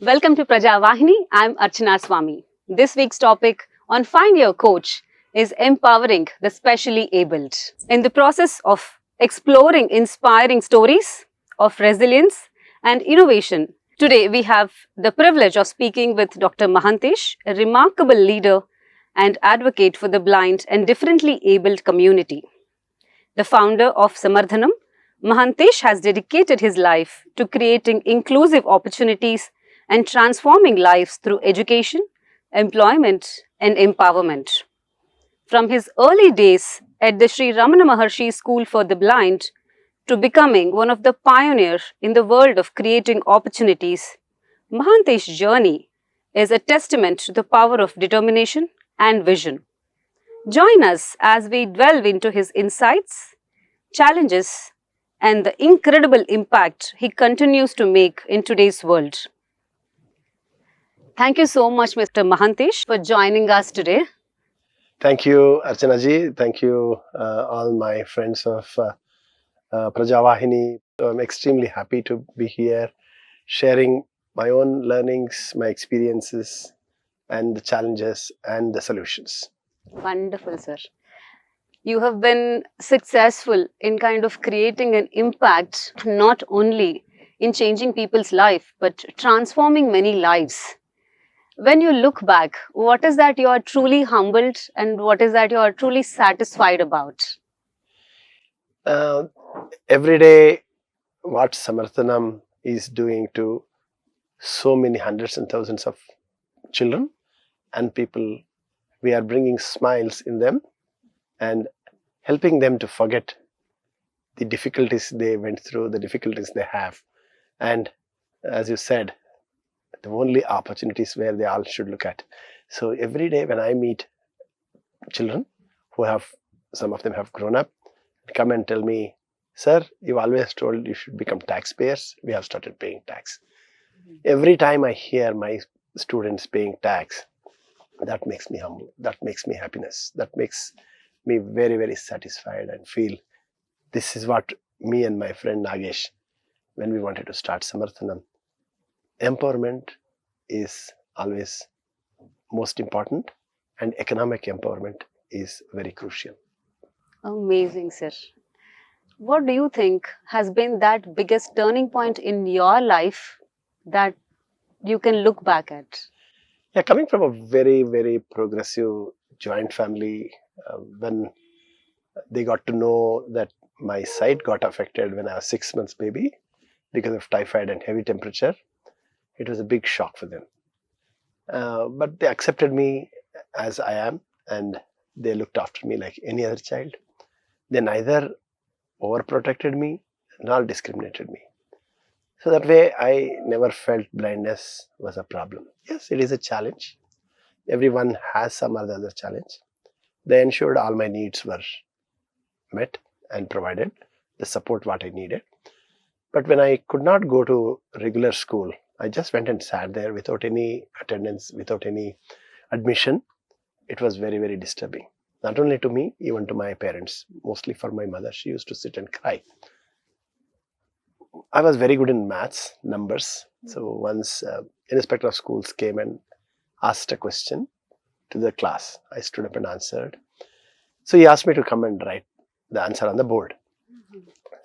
Welcome to Prajavahini. I'm Archana Swamy. This week's topic on Find Your Coach is empowering the specially abled. In the process of exploring inspiring stories of resilience and innovation, today we have the privilege of speaking with Dr. Mahanthesh, a remarkable leader and advocate for the blind and differently abled community. The founder of Samarthanam, Mahanthesh has dedicated his life to creating inclusive opportunities and transforming lives through education, employment, and empowerment. From his early days at the Sri Ramana Maharshi School for the Blind to becoming one of the pioneers in the world of creating opportunities, Mahantesh's journey is a testament to the power of determination and vision. Join us as we delve into his insights, challenges, and the incredible impact he continues to make in today's world. Thank you so much, Mr. Mahanthesh, for joining us today. Thank you, Archana ji. Thank you, all my friends of Prajavahini. I'm extremely happy to be here, sharing my own learnings, my experiences, and the challenges and the solutions. Wonderful, sir. You have been successful in kind of creating an impact, not only in changing people's life, but transforming many lives. When you look back, what is that you are truly humbled and what is that you are truly satisfied about? Every day, what Samarthanam is doing to so many hundreds and thousands of children and people, we are bringing smiles in them and helping them to forget the difficulties they went through, the difficulties they have. And as you said, the only opportunities where they all should look at. So every day when I meet children who have, some of them have grown up, come and tell me, sir, you always told you should become taxpayers. We have started paying tax. Every time I hear my students paying tax, that makes me humble. That makes me happiness. That makes me very, very satisfied and feel this is what me and my friend Nagesh, when we wanted to start Samarthanam, empowerment is always most important and economic empowerment is very crucial. Amazing, sir. What do you think has been that biggest turning point in your life that you can look back at? Yeah, coming from a very, very progressive joint family, when they got to know that my sight got affected when I was 6 months baby because of typhoid and heavy temperature, it was a big shock for them. But they accepted me as I am and they looked after me like any other child. They neither overprotected me nor discriminated me. So that way I never felt blindness was a problem. Yes, it is a challenge. Everyone has some other challenge. They ensured all my needs were met and provided the support what I needed. But when I could not go to regular school, I just went and sat there without any attendance, without any admission. It was very, very disturbing. Not only to me, even to my parents, mostly for my mother. She used to sit and cry. I was very good in maths, numbers. So once inspector of schools came and asked a question to the class, I stood up and answered. So he asked me to come and write the answer on the board.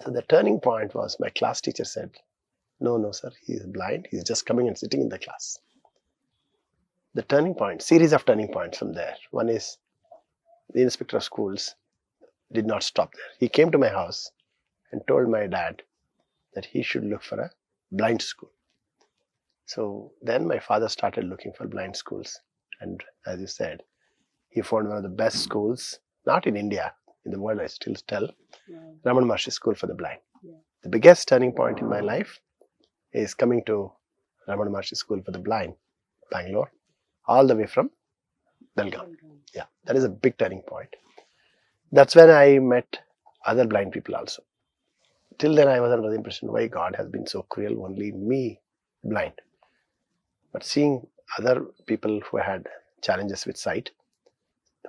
So the turning point was my class teacher said, no, sir, he is blind. He's just coming and sitting in the class. The turning point, series of turning points from there. One is the inspector of schools did not stop there. He came to my house and told my dad that he should look for a blind school. So then my father started looking for blind schools. And as you said, he found one of the best schools, not in India, in the world I still tell, Ramana Maharshi School for the Blind. Yeah. The biggest turning point in my life is coming to Ramana Maharshi School for the Blind, Bangalore, all the way from Belgaum. Yeah, that is a big turning point. That's when I met other blind people also. Till then I was under the impression why God has been so cruel, only me blind. But seeing other people who had challenges with sight,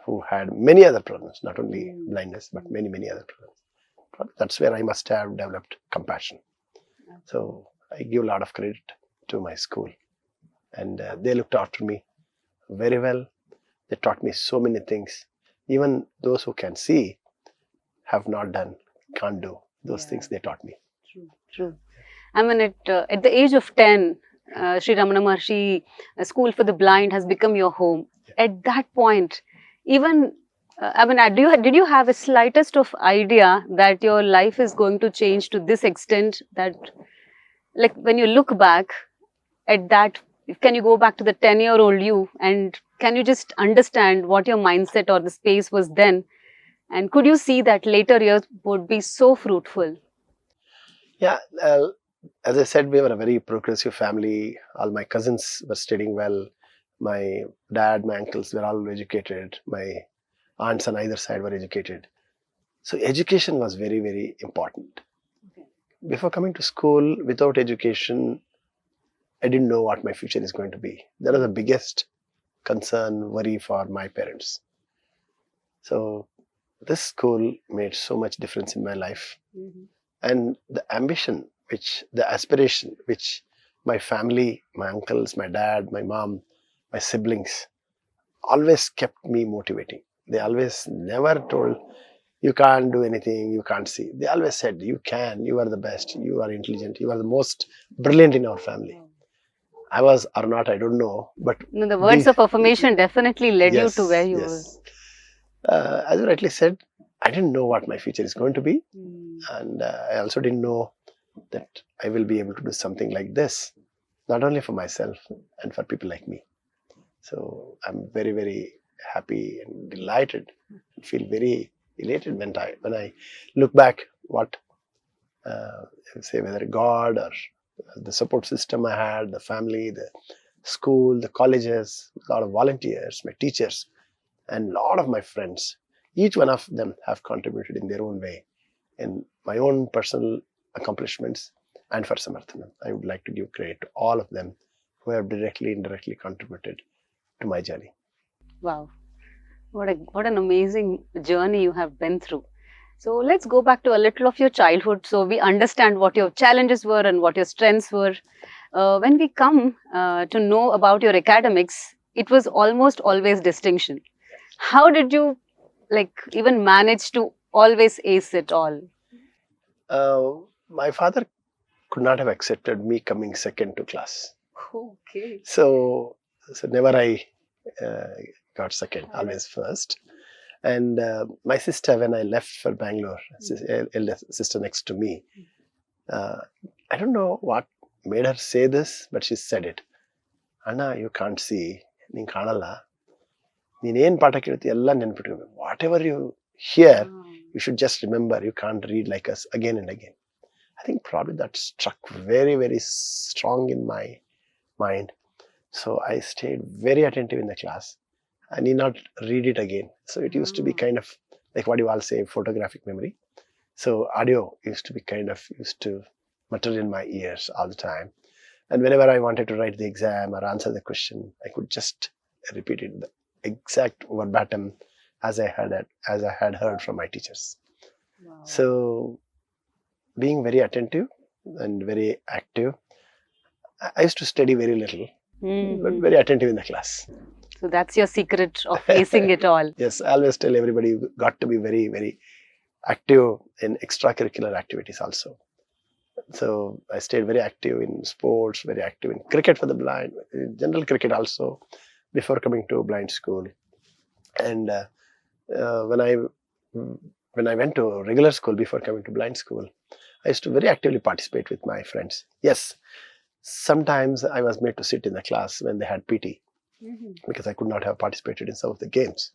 who had many other problems, not only blindness, but many, many other problems. That's where I must have developed compassion. So I give a lot of credit to my school. And they looked after me very well. They taught me so many things. Even those who can see have not done, can't do those things they taught me. True, true. I mean, at the age of 10, Sri Ramana Maharshi School for the Blind has become your home. Yeah. At that point, even, did you have a slightest of idea that your life is going to change to this extent that, like, when you look back at that, can you go back to the 10-year-old you and can you just understand what your mindset or the space was then? And could you see that later years would be so fruitful? Yeah, as I said, we were a very progressive family. All my cousins were studying well. My dad, my uncles were all educated. My aunts on either side were educated. So education was very, very important. Okay. Before coming to school, without education, I didn't know what my future is going to be. That was the biggest concern, worry for my parents. So this school made so much difference in my life. Mhm. And the ambition, the aspiration, which my family, my uncles, my dad, my mom, my siblings always kept me motivating. They always never told, you can't do anything, you can't see. They always said, you can, you are the best, you are intelligent, you are the most brilliant in our family. I was or not, I don't know, but No, the words of affirmation definitely led you to where you were. As you rightly said, I didn't know what my future is going to be. Mm. And I also didn't know that I will be able to do something like this, not only for myself and for people like me. So I'm very, very happy and delighted and feel very elated when I look back what, say, whether God or the support system I had, the family, the school, the colleges, a lot of volunteers, my teachers, and a lot of my friends. Each one of them have contributed in their own way in my own personal accomplishments and for Samarthanam. I would like to give credit to all of them who have directly, indirectly contributed to my journey. Wow, what an amazing journey you have been through. So let's go back to a little of your childhood so we understand what your challenges were and what your strengths were. When we come to know about your academics, it was almost always distinction. How did you even manage to always ace it all? My father could not have accepted me coming second to class. Okay. So never I got second, always first. And my sister, when I left for Bangalore, eldest sister next to me, I don't know what made her say this, but she said it. Anna, you can't see. ನೀನ್ ಕಾಣಲ್ಲ. ನೀನೇನ್ ಪಾಠ ಕೇಳ್ತೀಯ ಎಲ್ಲ ನೆನ್ಪಿಟ್ಕೋಬೇಕು. Whatever you hear, you should just remember. You can't read like us again and again. I think probably that struck very, very strong in my mind. So I stayed very attentive in the class. I need not read it again. So it used to be kind of like what you all say, photographic memory. So audio used to be used to mutter in my ears all the time. And whenever I wanted to write the exam or answer the question, I could just repeat it the exact verbatim as I had heard from my teachers. Wow. So being very attentive and very active, I used to study very little, but very attentive in the class. So that's your secret of acing it all. Yes, I always tell everybody you got to be very, very active in extracurricular activities also. So I stayed very active in sports, very active in cricket for the blind, general cricket also, before coming to blind school. And when I went to regular school before coming to blind school, I used to very actively participate with my friends. Yes, sometimes I was made to sit in the class when they had PT, because I could not have participated in some of the games.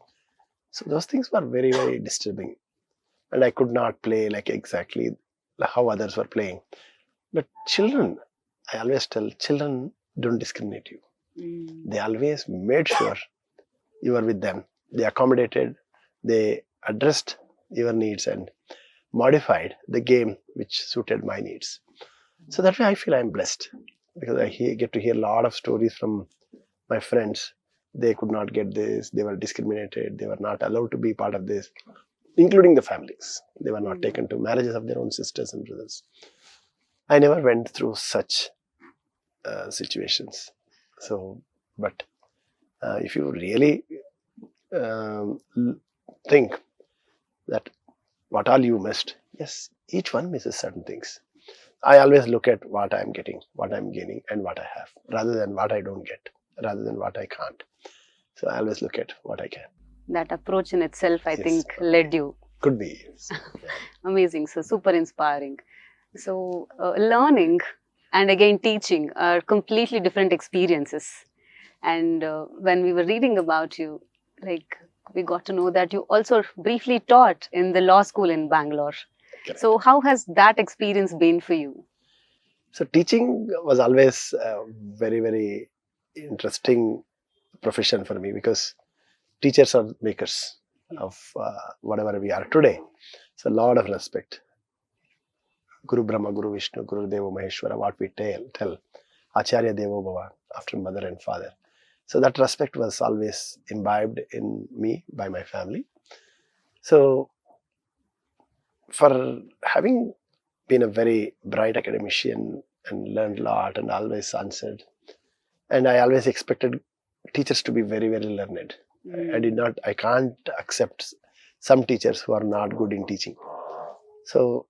So those things were very, very disturbing. And I could not play like exactly how others were playing. But children, I always tell, children don't discriminate you. They always made sure you were with them. They accommodated, they addressed your needs and modified the game which suited my needs. So that way I feel I'm blessed, because I get to hear a lot of stories from my friends. They could not get this, they were discriminated, they were not allowed to be part of this, including the families. They were not taken to marriages of their own sisters and brothers. I never went through such situations. So, but if you really think that what all you missed, yes, each one misses certain things. I always look at what I'm getting, what I'm gaining, and what I have, rather than what I don't get, rather than what I can't. So I always look at what I can. That approach in itself, I Yes. think, led you. Could be. Yes. Amazing. So super inspiring. So learning and again teaching are completely different experiences. And when we were reading about you, like we got to know that you also briefly taught in the law school in Bangalore. Correct. So how has that experience been for you? So teaching was always a very, very interesting profession for me, because teachers are makers of whatever we are today. So a lot of respect. Guru Brahma, Guru Vishnu, Guru Deva Maheshwara, what we tell. Acharya Devo Bhava, after mother and father. So that respect was always imbibed in me by my family. So for having been a very bright academician and learned a lot and always answered, and I always expected teachers to be very, very learned. I can't accept some teachers who are not good in teaching. So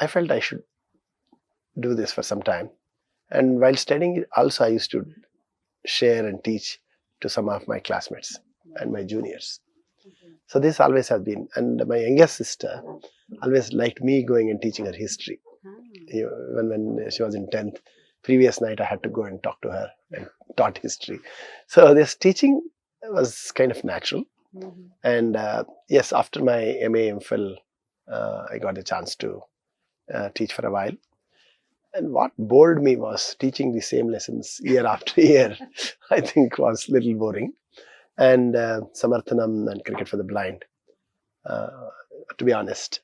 I felt I should do this for some time. And while studying, also I used to share and teach to some of my classmates and my juniors. So this always has been. And my youngest sister always liked me going and teaching her history. When she was in 10th, previous night I had to go and talk to her and taught history. So this teaching was kind of natural. And yes, after my MA, MPhil, I got a chance to teach for a while. And what bored me was teaching the same lessons year after year. I think was a little boring. And Samarthanam and cricket for the blind, to be honest,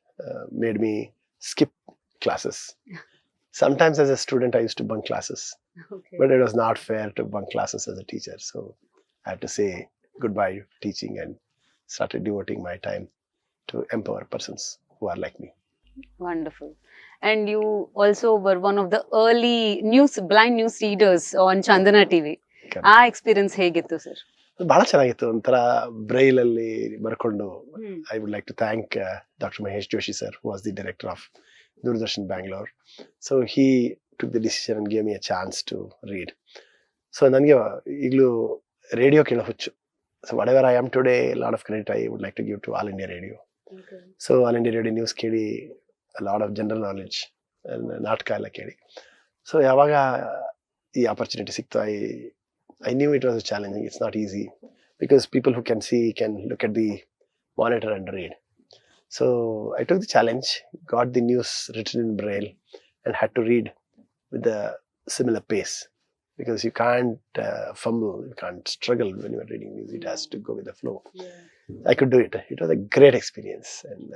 made me skip classes. Sometimes as a student, I used to bunk classes, but it was not fair to bunk classes as a teacher. So I had to say goodbye to teaching and started devoting my time to empower persons who are like me. Wonderful. And you also were one of the early blind news readers on Chandana TV. Correct. ಆ experience ಹೇಗಿತ್ತು sir? ಬಹಳ ಚೆನ್ನಾಗಿತ್ತು. ಒಂಥರ Braille ಅಲ್ಲಿ ಬರ್ಕೊಂಡು I would like to thank Dr. Mahesh Joshi sir, who was the director of Doordarshan Bangalore. So he took the decision and gave me a chance to read. So ನನಗೆ ಈಗಲೂ radio ಕೇಳೋ ಹುಚ್ಚು. So whatever I am today, a lot of credit I would like to give to All India Radio. So All India Radio News ಕೇಳಿ a lot of general knowledge and ನಾಟಕ ಎಲ್ಲ ಕೇಳಿ. So ಯಾವಾಗ ಈ opportunity ಸಿಕ್ತು, I knew it was challenging. It's not easy because people who can see can look at the monitor and read. So I took the challenge, got the news written in Braille, and had to read with a similar pace, because you can't fumble, you can't struggle when you are reading news. It has to go with the flow. I could do it. It was a great experience, and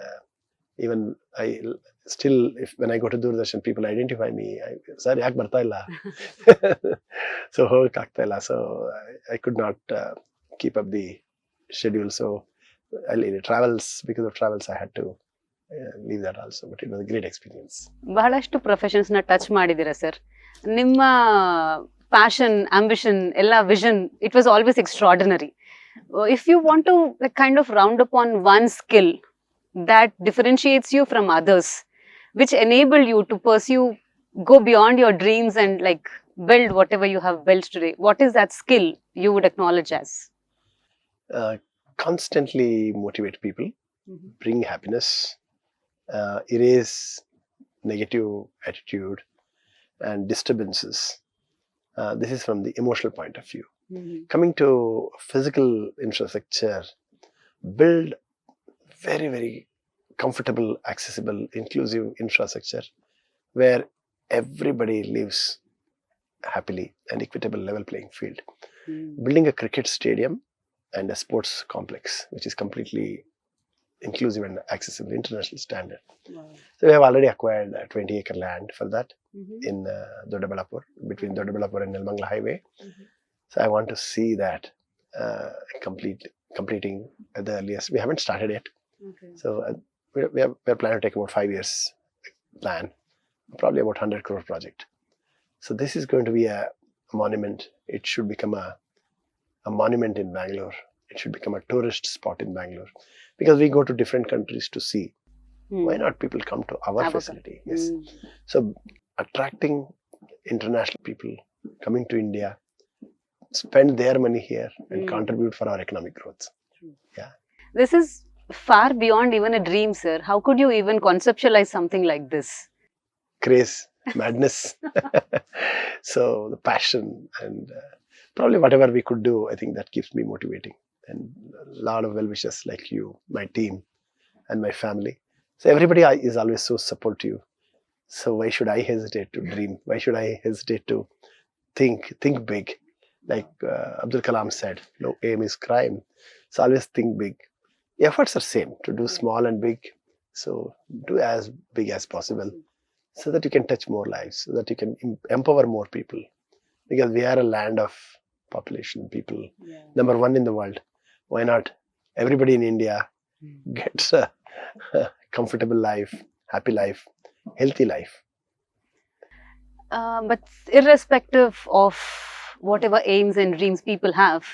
even I still, when I go to Doordarshan, people identify me. Sir, yak barta illa. So hogak agta illa. So I could not keep up the schedule. So because of travels, I had to leave that also. But it was a great experience. ಬಹಳಷ್ಟು professions ನ touch ಮಾಡಿದ್ದೀರಾ sir. ನಿಮ್ಮ passion, ambition, ಎಲ್ಲ vision, it was always extraordinary. If you want to kind of round up on one skill that differentiates you from others, which enable you to go beyond your dreams and like build whatever you have built today, what is that skill you would acknowledge as? Constantly motivate people, bring happiness, erase negative attitude and disturbances. This is from the emotional point of view. Coming to physical infrastructure, build very, very comfortable, accessible, inclusive infrastructure where everybody lives happily, an equitable level playing field. Building a cricket stadium and a sports complex which is completely inclusive and accessible, international standard. So we have already acquired a 20-acre land for that in Doddabellapur, between Doddabellapur and Nelmangla Highway. So I want to see that completing at the earliest. We haven't started yet. So we're planning to take about 5 years plan, probably about 100 crore project. So this is going to be a a monument. It should become a monument in Bangalore. It should become a tourist spot in Bangalore. Because we go to different countries to see. Why not people come to our facility? Yes. So attracting international people coming to India, spend their money here and contribute for our economic growth. Yeah. This is far beyond even a dream, sir. How could you even conceptualize something like this? Craze, madness. So the passion and probably whatever we could do, I think that keeps me motivating. And a lot of well-wishers like you, my team and my family. So everybody is always so supportive. So why should I hesitate to dream? Why should I hesitate to think big? Like Abdul Kalam said, no aim is crime. So always think big. Efforts are same to do small and big. So do as big as possible so that you can touch more lives, so that you can empower more people. Because we are a land of population, people. Number one in the world. Why not? Everybody in India gets a comfortable life, happy life, healthy life. But irrespective of whatever aims and dreams people have,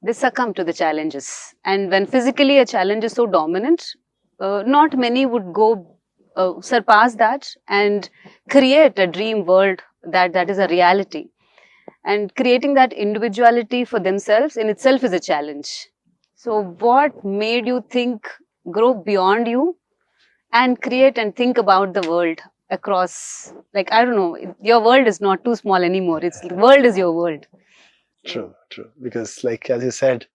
they succumb to the challenges. And when physically a challenge is so dominant, not many would go surpass that and create a dream world that is a reality. And creating that individuality for themselves in itself is a challenge. So what made you think, grow beyond you and create and think about the world across, like, I don't know, your world is not too small anymore. The world is your world. True. Because like, as you said,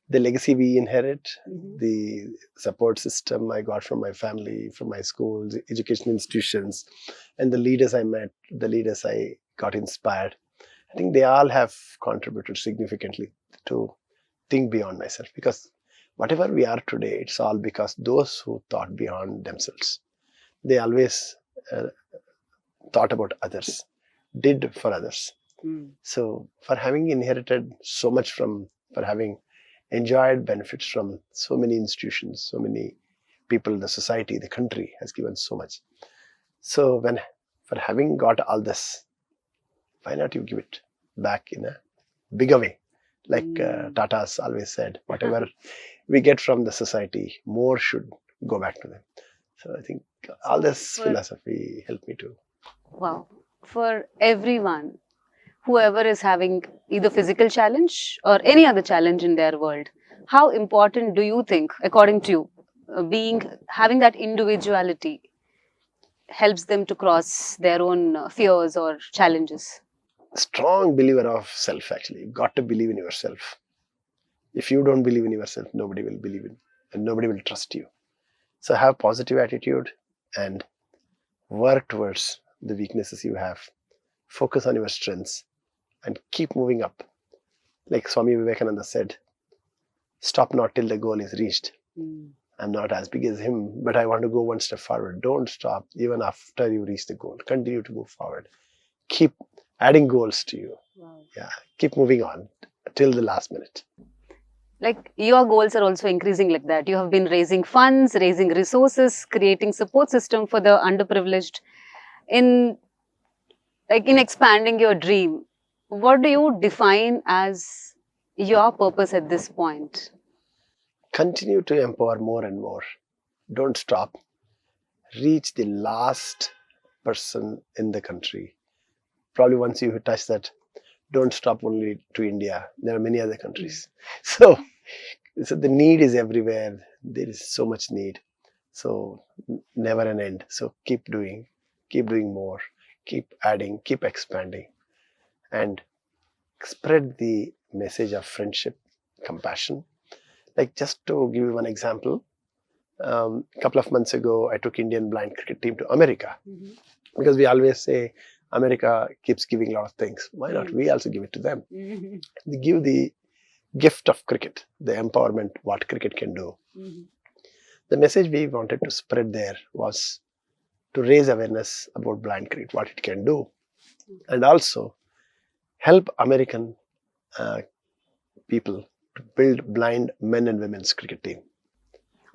the legacy we inherit, the support system I got from my family, from my schools, education institutions, and the leaders I met, the leaders I got inspired, I think they all have contributed significantly to think beyond myself. Because whatever we are today, it's all because those who thought beyond themselves. They always thought about others, did for others. So for having inherited so much for having enjoyed benefits from so many institutions, so many people, the society, the country has given so much. So for having got all this, why not you give it back in a bigger way? Like Tata's always said, whatever we get from the society, more should go back to them. So I think all this philosophy helped me to. Wow. For everyone, whoever is having either physical challenge or any other challenge in their world, how important do you think, according to you, having that individuality helps them to cross their own fears or challenges? Strong believer of self, actually. You've got to believe in yourself. If you don't believe in yourself, nobody will believe in, and nobody will trust you. So have positive attitude and work towards the weaknesses you have. Focus on your strengths and keep moving up. Like Swamy Vivekananda said, stop not till the goal is reached. I'm not as big as him, but I want to go one step forward. Don't stop even after you reach the goal. Continue to move forward. Keep adding goals to you. Yeah, keep moving on till the last minute. Like, your goals are also increasing like that. You have been raising funds, raising resources, creating support system for the underprivileged. In expanding your dream, what do you define as your purpose at this point? Continue to empower more and more. Don't stop. Reach the last person in the country. Probably once you touch that, don't stop only to India. There are many other countries. So the need is everywhere. There is so much need. So never an end. So keep doing more, keep adding, keep expanding, and spread the message of friendship, compassion. Like, just to give you one example, a couple of months ago, I took Indian blind cricket team to America. Because we always say America keeps giving a lot of things. Why not we also give it to them? They give the gift of cricket, the empowerment, what cricket can do. The message we wanted to spread there was to raise awareness about blind cricket, what it can do, and also help American people to build blind men and women's cricket team.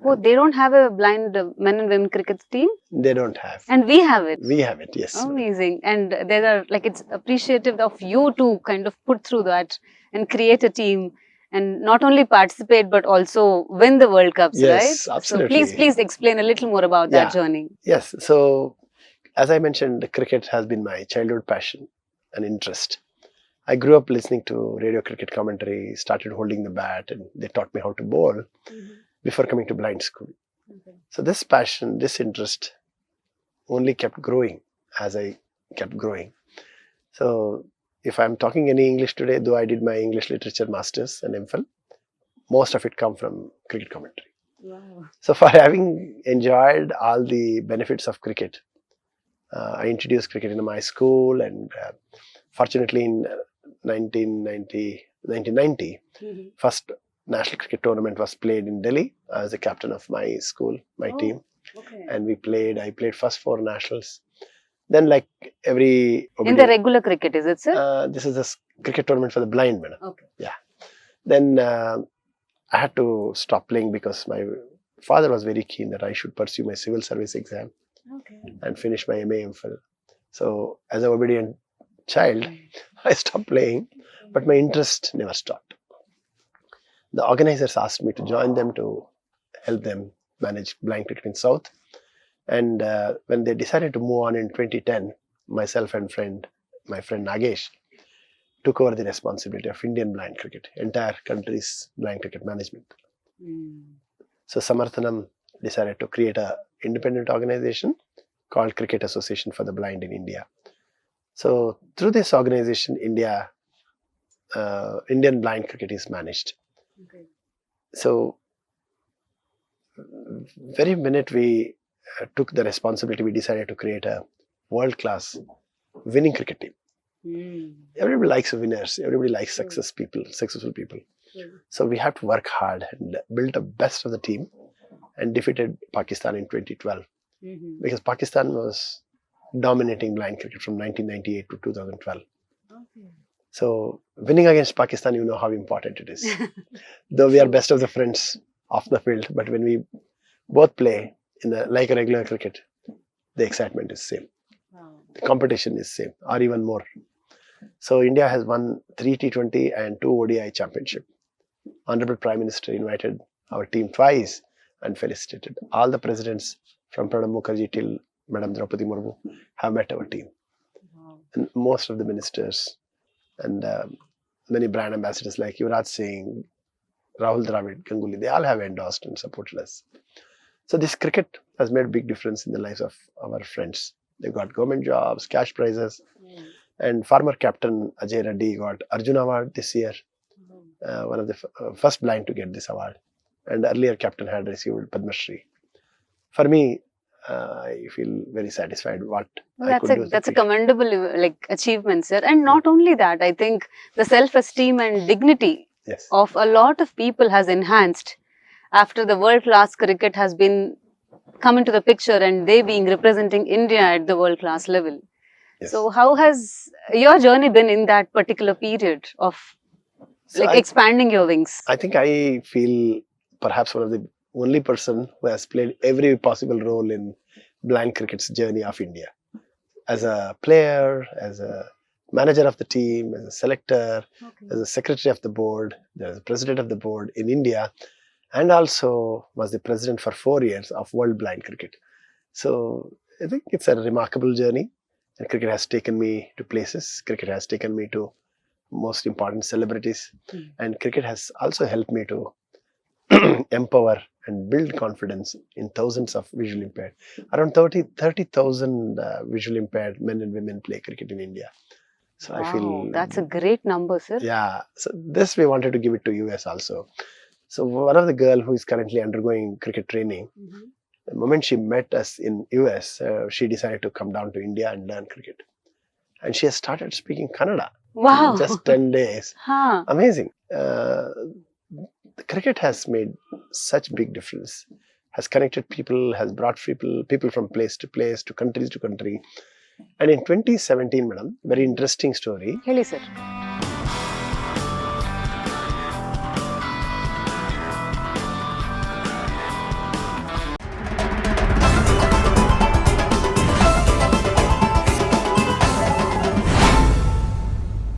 Oh, they don't have a blind men and women cricket team? They don't have. And we have it. We have it, yes. Amazing. And there are, like, it's appreciative of you to kind of put through that and create a team and not only participate but also win the World Cups, Yes, right? absolutely. So please explain a little more about that journey. Yes. So as I mentioned, cricket has been my childhood passion and interest. I grew up listening to radio cricket commentary, started holding the bat, and they taught me how to bowl before coming to blind school. So this passion, this interest only kept growing as I kept growing. So if I'm talking any English today, though I did my English literature masters and MPhil, most of it come from cricket commentary. Wow. So for having enjoyed all the benefits of cricket, I introduced cricket in my school, and fortunately in 1990, first national cricket tournament was played in Delhi. I was the captain of my school, my team, and I played first 4 nationals. Then, like every in the regular cricket, is it, sir? This is a cricket tournament for the blind, madam. Okay. Yeah. Then I had to stop playing because my father was very keen that I should pursue my civil service exam and finish my MA MPhil. So as an obedient child, I stopped playing, but my interest never stopped. The organizers asked me to join them to help them manage blind cricket in South. And when they decided to move on in 2010, myself and my friend Nagesh, took over the responsibility of Indian blind cricket, entire country's blind cricket management. So Samarthanam decided to create an independent organization called Cricket Association for the Blind in India. So through this organization, Indian blind cricket is managed. So very minute we took the responsibility, we decided to create a world-class winning cricket team. Everybody likes winners. Everybody likes successful people. So we have to work hard and build the best of the team, and defeated Pakistan in 2012 because Pakistan was dominating blind cricket from 1998 to 2012. So winning against Pakistan, you know how important it is. Though we are best of the friends off the field, but when we both play like a regular cricket, the excitement is same. The competition is same or even more. So India has won 3 T20 and 2 ODI championship. Honorable Prime Minister invited our team twice and felicitated. All the presidents from Pranab Mukherjee till Madam Draupadi Murmu have met our team. And most of the ministers and many brand ambassadors like Yuvraj Singh, Rahul Dravid, Ganguly, they all have endorsed and supported us. So this cricket has made a big difference in the lives of our friends. They got government jobs, cash prizes, and former captain Ajay Reddy got Arjuna award this year. One of the first blind to get this award, and earlier captain had received Padma Shri. For me, I feel very satisfied what I could do. That's a commendable achievement, sir. And not only that, I think the self-esteem and dignity of a lot of people has enhanced after the world-class cricket has been come into the picture and they being representing India at the world-class level. So how has your journey been in that particular period of expanding your wings? I think I feel perhaps one of the only person who has played every possible role in blind cricket's journey of India. As a player, as a manager of the team, as a selector, as a secretary of the board, as a president of the board in India, and also was the president for 4 years of World Blind Cricket. So I think it's a remarkable journey, and cricket has taken me to places. Cricket has taken me to most important celebrities, and cricket has also helped me to empower and build confidence in thousands of visually impaired. Around 30,000 visually impaired men and women play cricket in India. So I feel that's a great number, sir. Yeah. So this we wanted to give it to US also. So one of the girl who is currently undergoing cricket training, the moment she met us in US, she decided to come down to India and learn cricket. And she has started speaking Kannada. Wow. In just 10 days. Amazing. The cricket has made such big difference, has connected people, has brought people from place to place, to country. And in 2017, madam, very interesting story. Really, sir.